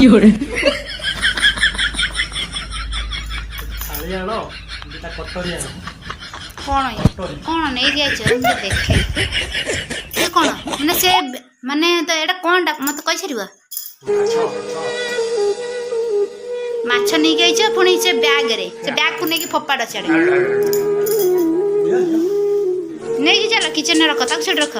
有人， थाली आण दुटा कटोरी आण कौन कौन नहीं जाइछ मुझे देखे ये कौन माने से माने तो एटा कौन मत कहि छरिबो माछ नहीं जाइछ पुणी से बैग रे से बैग को नहीं फोपाड़ छड़े नहीं कि चलो किचन रख तक से रख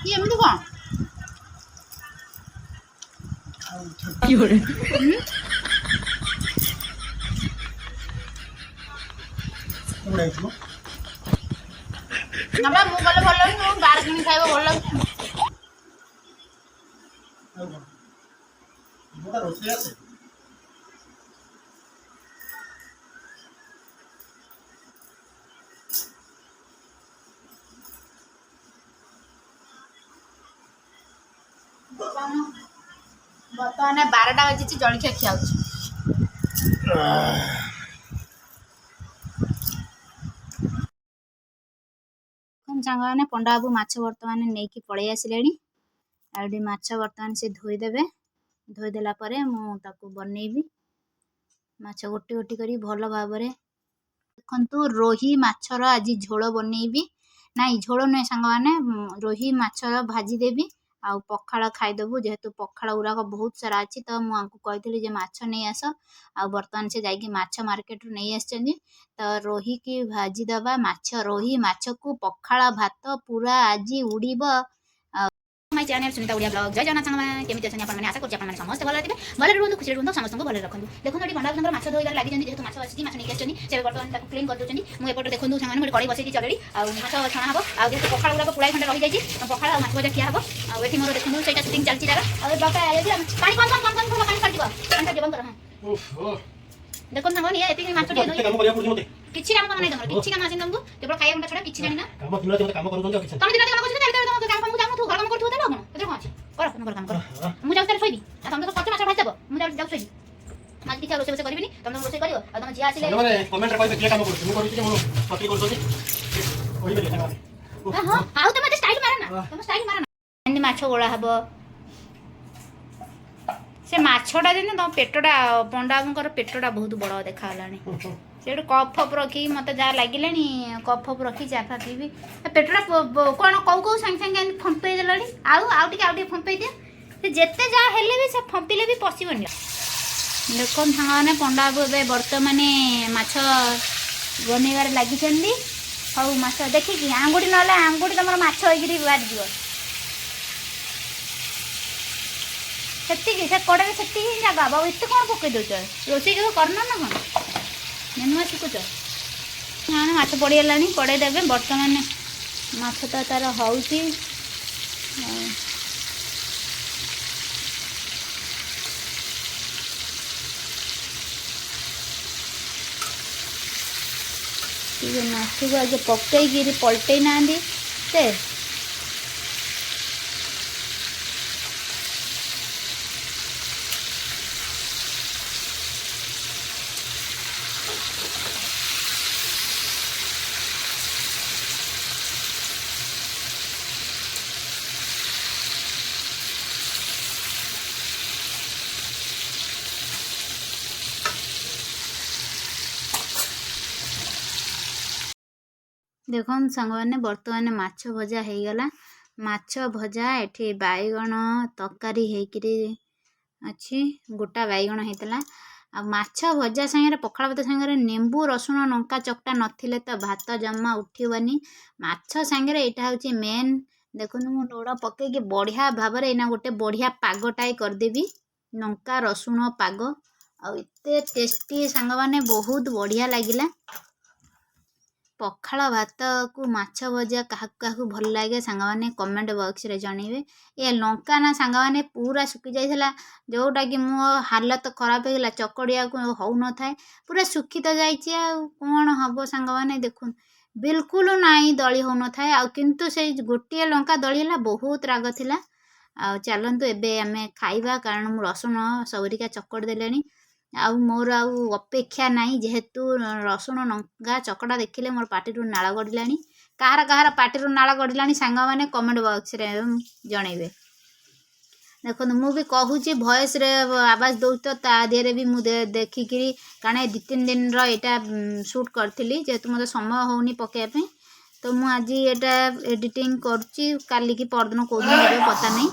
ये एमती कौन 有人， ना मु गले भल लागे मु बाहर किनी खाइबो भल लागे बर्तमान 12टा बजे जलखिया खिया सांग मैंने पंडा बाबू माछ बर्तमान नहीं कि पलि आसिले आउटी माछ बर्तमान से धोईदेवे धोईदेला मुझे बनईबी माछ गोटी गोटी करी भल भाव देखु रोही माछर आज झोल बनईबी नाई झोल नुहे सांग मैंने रोही माछ भाजीदेवी आउ पखाड़ खाईदेबू जेहेतु पखाड़ गुराक बहुत सारा अच्छी तो मुझे कही माछ नहीं आस आ बर्तमान से जाकि माछ मार्केट रू नहीं आसछन्ती तो रोही की भाजीदबा माछ रोही माछ को पखाड़ भात पूरा आज उड़ीब my channel Sunita Odia blog जय जगन्नाथ सांग केमिति अछन आपण माने आशा करछि आपण माने समस्त भल रहबे भले रहंतु खुशी रहंतु समस्त को भले रखंतु देखो एटी भंडार संगर माछ धोइबार लागि जंदी जेहेतु माछ अछि माछ नै आछनी से बर्तमान ताको क्लीन कर दोछनी मु एपट देखंतु सांग माने कड़ी बसैती चलेडी आ माछ छणा हबो आ जेहेतु पखाड़ गुरा पुराई खंड रहि जाइछि पखाड़ आ माछ भजा किया हबो आ एटी मोर देखंतु सेटा शूटिंग चलछि जरा आ बाका आइ पानी कम पानी छाडिबो पानी छाडिबो कर हां ओहो देखो सांग ये एटी माछ टे काम करिया पड़छ मते किछि काम नै तमर किछि काम आसिन तमको केवल खाइया घंटा छडा किछि जानि ना काम किनो ते काम करू दंती तम दिन काम करछ तारे तम काम काम जाम तू घर काम करथु त न एते कोन कर अपन काम कर मु जाउ तारे सोइबी आ तम तो कच्चा माछ भाइ देबो मु जाउ सोइबी माछ किछा रोसे रोसे करबिनी तम रोसे करियो आ तम जिया आसिले माने कमेंट रे कहबे के काम करू मु करू जे मु पति करू दंती ओइ बे सांग हां आउ त मते स्टाइल मारना तम स्टाइल मारना एंदी माछ गोळा हबो से माछटा जे तम पेटटा पंडाबुकर पेटटा बहुत बड़ देखा हलानी से कप फप रखी मत जहाँ लगे कप फप रखी चाफा पीबी पेटटा कौन कौ कौ सांगे सांगे फंपे देला आउ टे फंपे दिए जिते जहाँ हेले भी से फंपिले भी पशबनी देख सांग मैंने पंडा बाबू ए बर्तमान माछ बनइबार लगी हौ माछ देखिकी आंगुठी ना आंगुठी तुम माछ होगी बाहर जीव से कड़े से जगह बाबू एत कौन पकई दौच रोसे केव करना ना कौन नेनुआ शिखुच हाँ माछ पड़गला कड़े देवे बर्तमान माछ तो तार हूँ माछ को आगे पकई पलटई ना से देखन सांग मैंने बर्तमान माछ भजा हो गला माछ भजा एठी बैगण तरकारी होकरी अच्छी गोटा बैगण होता आ माछ भजा सांगे पखाड़ भात सांगे नेंबू रसुण लंका चकटा नथिले तो भात जमा उठिबनी माछ सांगे यहाँ हूँ मेन देखो मु लुण पकईकि बढ़िया भाव में गोटे बढ़िया पागटाए करदेवी लंका रसुण पाग आ एते टेस्टी सांग माने बहुत बढ़िया लगिला ପଖାଳ ଭାତକୁ ମାଛ ଭଜା କାହାକୁ କାହାକୁ ଭଲ ଲାଗେ ସାଙ୍ଗମାନେ କମେଣ୍ଟ ବକ୍ସରେ ଜଣେଇବେ। ଏ ଲଙ୍କା ନା ସାଙ୍ଗମାନେ ପୁରା ଶୁଖି ଯାଇଥିଲା, ଯେଉଁଟାକି ମୋ ହାଲତ ଖରାପ ହେଇଗଲା, ଚକଡ଼ିବାକୁ ହେଉନଥାଏ, ପୁରା ଶୁଖି ତ ଯାଇଛି ଆଉ କ'ଣ ହେବ ସାଙ୍ଗମାନେ। ଦେଖନ୍ତୁ ବିଲକୁଲ ନାହିଁ, ଦଳି ହେଉନଥାଏ। ଆଉ କିନ୍ତୁ ସେଇ ଗୋଟିଏ ଲଙ୍କା ଦଳି ହେଲା, ବହୁତ ରାଗ ଥିଲା। ଆଉ ଚାଲନ୍ତୁ ଏବେ ଆମେ ଖାଇବା, କାରଣ ମୁଁ ରସୁଣ ସବରିକା ଚକଡ଼ି ଦେଲେଣି। ଆଉ ମୋର ଆଉ ଅପେକ୍ଷା ନାହିଁ, ଯେହେତୁ ରସୁଣ ଲଙ୍କା ଚକଟା ଦେଖିଲେ ମୋର ପାଟିରୁ ନାଳ ଗଡ଼ିଲାଣି। କାହାର କାହାର ପାଟିରୁ ନାଳ ଗଡ଼ିଲାଣି ସାଙ୍ଗମାନେ କମେଣ୍ଟ ବକ୍ସରେ ଜଣେଇବେ। ଦେଖନ୍ତୁ ମୁଁ ବି କହୁଛି ଭଏସ୍ରେ ଆବାଜ ଦେଉଛି ତ, ତା ଦେହରେ ବି ମୁଁ ଦେଖିକିରି, କାରଣ 2-3 ଦିନର ଏଇଟା ସୁଟ୍ କରିଥିଲି, ଯେହେତୁ ମୋତେ ସମୟ ହେଉନି ପକାଇବା ପାଇଁ, ତ ମୁଁ ଆଜି ଏଇଟା ଏଡ଼ିଟିଂ କରୁଛି। କାଲିକି ପରଦିନ କେଉଁଦିନ ହେବ ପତା ନାହିଁ।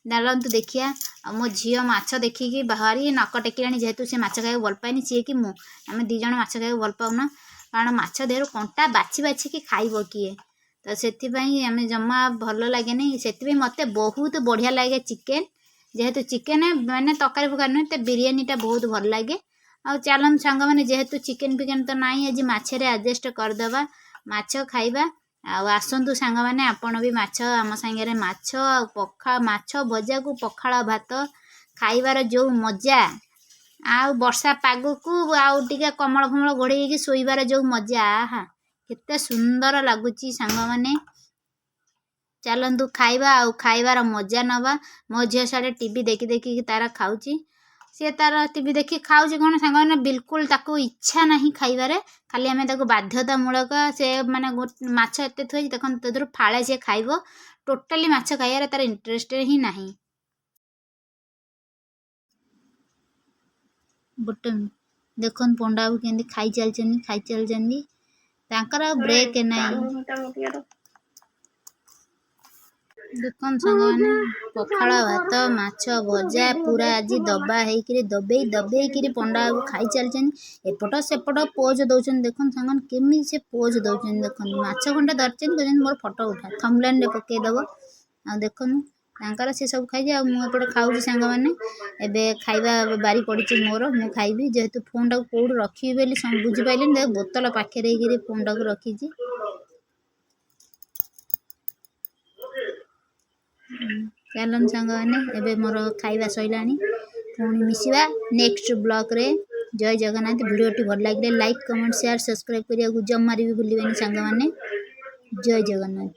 ଚାଲନ୍ତୁ ଦେଖିବା। ଆଉ ମୋ ଝିଅ ମାଛ ଦେଖିକି ଭାରି ନାକ ଟେକିଲାଣି, ଯେହେତୁ ସେ ମାଛ ଖାଇବାକୁ ଭଲ ପାଏନି, ସିଏ କି ମୁଁ, ଆମେ 2 ଜଣ ମାଛ ଖାଇବାକୁ ଭଲ ପାଉନା, କାରଣ ମାଛ ଦେହରୁ କଣ୍ଟା ବାଛି ବାଛିକି ଖାଇବ କିଏ, ତ ସେଥିପାଇଁ ଆମେ ଜମା ଭଲ ଲାଗେନି। ସେଥିପାଇଁ ମୋତେ ବହୁତ ବଢ଼ିଆ ଲାଗେ ଚିକେନ୍, ଯେହେତୁ ଚିକେନ୍ ମାନେ ତରକାରୀ ଫକାରୀ ନୁହେଁ, ତ ବିରିୟାନୀଟା ବହୁତ ଭଲ ଲାଗେ। ଆଉ ଚାଲନ୍ତୁ ସାଙ୍ଗମାନେ, ଯେହେତୁ ଚିକେନ୍ ଫିକେନ୍ ତ ନାହିଁ, ଆଜି ମାଛରେ ଆଡ଼ଜଷ୍ଟ କରିଦେବା, ମାଛ ଖାଇବା। ଆଉ ଆସନ୍ତୁ ସାଙ୍ଗମାନେ, ଆପଣ ବି ମାଛ ଆମ ସାଙ୍ଗରେ, ମାଛ ଆଉ ମାଛ ଭଜାକୁ ପଖାଳ ଭାତ ଖାଇବାର ଯେଉଁ ମଜା, ଆଉ ବର୍ଷା ପାଗକୁ ଆଉ ଟିକେ କମଳ ଫମଳ ଘୋଡ଼େଇ ହେଇକି ଶୋଇବାର ଯେଉଁ ମଜା, ଆହା କେତେ ସୁନ୍ଦର ଲାଗୁଛି ସାଙ୍ଗମାନେ। ଚାଲନ୍ତୁ ଖାଇବା, ଆଉ ଖାଇବାର ମଜା ନେବା। ମୋ ଝିଅ ସାଡ଼େ ଟିଭି ଦେଖି ଦେଖିକି ତାର ଖାଉଛି। ସିଏ ତାର ଟିଭି ଦେଖି ଖାଉଛି କ'ଣ ସାଙ୍ଗମାନେ, ବିଲକୁଲ ତାକୁ ଇଚ୍ଛା ନାହିଁ ଖାଇବାରେ, ଖାଲି ଆମେ ତାକୁ ବାଧ୍ୟତାମୂଳକ, ସେ ମାନେ ମାଛ ଏତେ ଥୋଇଛି ଦେଖନ୍ତୁ, ସେଥିରୁ ଫାଳେ ସିଏ ଖାଇବ, ଟୋଟାଲି ମାଛ ଖାଇବାରେ ତାର ଇଣ୍ଟରେଷ୍ଟ ହିଁ ନାହିଁ। ଗୋଟେ ଦେଖନ୍ତୁ ପଣ୍ଡାବାବୁ କେମିତି ଖାଇ ଚାଲିଛନ୍ତି, ତାଙ୍କର ଆଉ ବ୍ରେକ୍ ନାହିଁ। ଦେଖନ୍ତୁ ସାଙ୍ଗମାନେ, ପଖାଳ ଭାତ ମାଛ ଭଜା ପୁରା ଆଜି ଦବେଇକିରି ପଣ୍ଡାବାବୁ ଖାଇ ଚାଲିଛନ୍ତି। ଏପଟ ସେପଟ ପୋଜ୍ ଦେଉଛନ୍ତି, ଦେଖନ୍ତୁ ସାଙ୍ଗମାନେ କେମିତି ସେ ପୋଜ୍ ଦେଉଛନ୍ତି। ଦେଖନ୍ତୁ ମାଛ ଖଣ୍ଡେ ଧରିଛନ୍ତି, କହୁଛନ୍ତି ମୋର ଫଟୋ ଉଠା, ଥମ୍ବନେଲ୍ରେ ପକାଇଦେବ। ଆଉ ଦେଖନ୍ତୁ ତାଙ୍କର ସେ ସବୁ ଖାଇଛି, ଆଉ ମୁଁ ଏପଟେ ଖାଉଛି ସାଙ୍ଗମାନେ। ଏବେ ଖାଇବା ବାରି ପଡ଼ିଛି ମୋର, ମୁଁ ଖାଇବି, ଯେହେତୁ ଫୋନ୍ଟାକୁ କେଉଁଠି ରଖିବି ବୋଲି ବୁଝିପାରିଲିନି, ବୋତଲ ପାଖରେ ହେଇକିରି ଫୋନ୍ଟାକୁ ରଖିଛି। ଚାଲନ୍ତୁ ସାଙ୍ଗମାନେ, ଏବେ ମୋର ଖାଇବା ସରିଲାଣି, ପୁଣି ମିଶିବା ନେକ୍ସଟ ବ୍ଲଗ୍ରେ। ଜୟ ଜଗନ୍ନାଥ। ଭିଡ଼ିଓଟି ଭଲ ଲାଗିଲେ ଲାଇକ୍ କମେଣ୍ଟ ସେୟାର ସବସ୍କ୍ରାଇବ୍ କରିବାକୁ ଜମାରେ ବି ଭୁଲିବେନି ସାଙ୍ଗମାନେ। ଜୟ ଜଗନ୍ନାଥ।